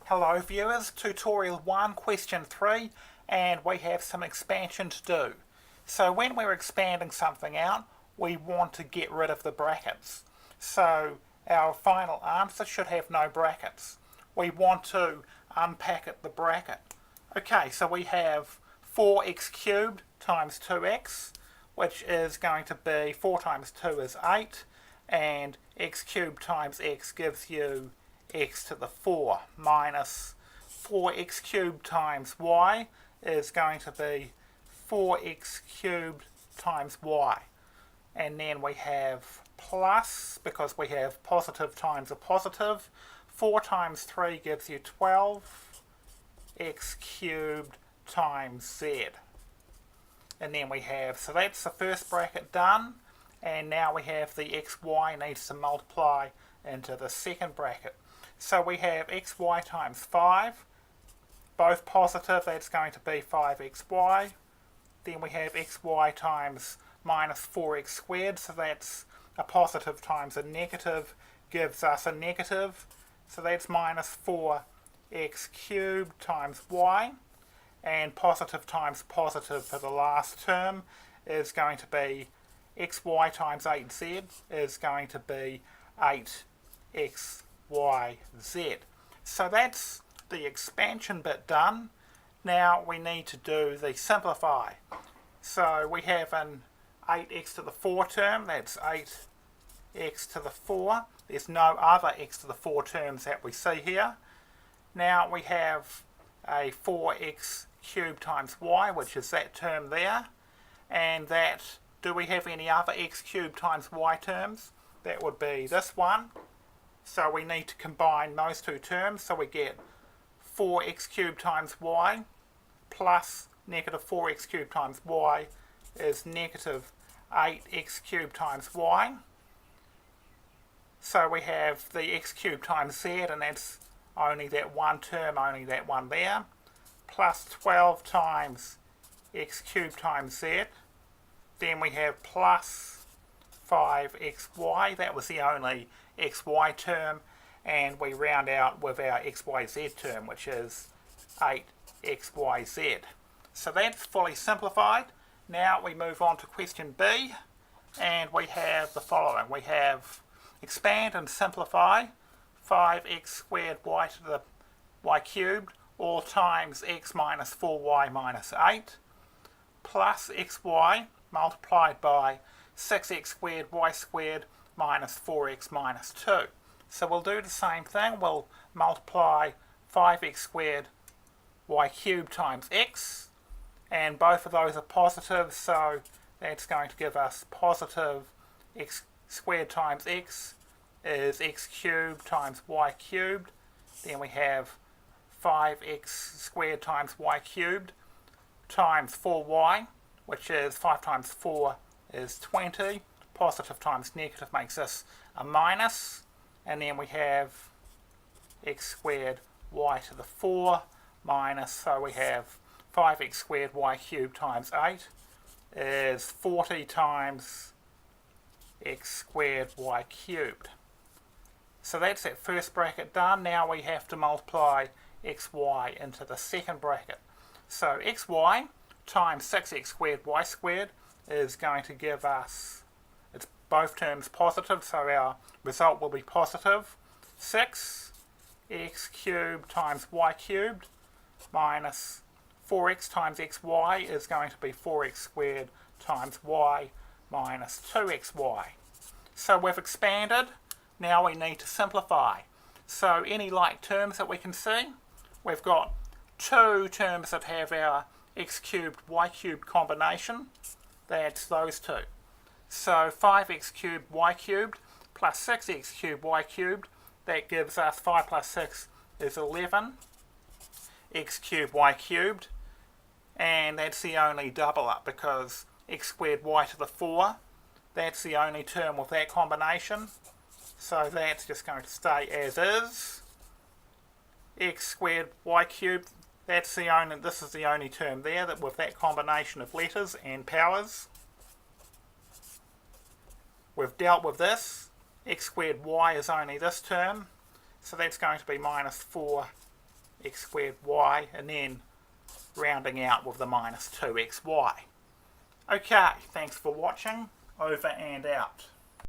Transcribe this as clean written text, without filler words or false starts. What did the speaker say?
Hello viewers, tutorial 1 question 3, and we have some expansion to do. So when we're expanding something out, we want to get rid of the brackets. So our final answer should have no brackets. We want to unpack it the bracket. Okay, so we have 4x cubed times 2x, which is going to be 4 times 2 is 8, and x cubed times x gives you x to the 4 minus 4x cubed times y is going to be 4x cubed times y. And then we have plus, because we have positive times a positive, 4 times 3 gives you 12 x cubed times z. And then we have, so that's the first bracket done, and now we have the xy needs to multiply into the second bracket. So we have xy times 5, both positive, that's going to be 5xy. Then we have xy times minus 4x squared, so that's a positive times a negative, gives us a negative. So that's minus 4x cubed times y. And positive times positive for the last term is going to be xy times 8z is going to be 8xyz. So that's the expansion bit done. Now we need to do the simplify. So we have an 8x to the 4 term, that's 8x to the 4. There's no other x to the 4 terms that we see here. Now we have a 4x cubed times y, which is that term there. And that, do we have any other x cubed times y terms? That would be this one. So we need to combine those two terms, so we get 4x cubed times y plus negative 4x cubed times y is negative 8x cubed times y. So we have the x cubed times z, and that's only that one term, only that one there, plus 12 times x cubed times z. Then we have plus 5xy, that was the only xy term, and we round out with our xyz term, which is 8xyz. So that's fully simplified. Now we move on to question B, and we have the following. We have expand and simplify 5x squared y to the y cubed all times x minus 4y minus 8 plus xy multiplied by 6x squared y squared minus 4x minus 2. So we'll do the same thing. We'll multiply 5x squared y cubed times x, and both of those are positive, so that's going to give us positive x squared times x is x cubed times y cubed. Then we have 5x squared times y cubed times 4y, which is 5 times 4 is 20. Positive times negative makes this a minus. And then we have x squared y to the 4 minus, so we have 5x squared y cubed times 8 is 40 times x squared y cubed. So that's that first bracket done. Now we have to multiply xy into the second bracket. So xy times 6x squared y squared is going to give us, it's both terms positive, so our result will be positive. 6x cubed times y cubed minus 4x times xy is going to be 4x squared times y minus 2xy. So we've expanded. Now we need to simplify. So any like terms that we can see, we've got two terms that have our x cubed y cubed combination. That's those two. So 5x cubed y cubed plus 6x cubed y cubed, that gives us 5 plus 6 is 11 x cubed y cubed, and that's the only double up because x squared y to the 4, that's the only term with that combination, so that's just going to stay as is. X squared y cubed, that's the only, this is the only term there that with that combination of letters and powers. We've dealt with this. X squared y is only this term, so that's going to be minus 4 x squared y, and then rounding out with the minus 2xy. Okay, thanks for watching. Over and out.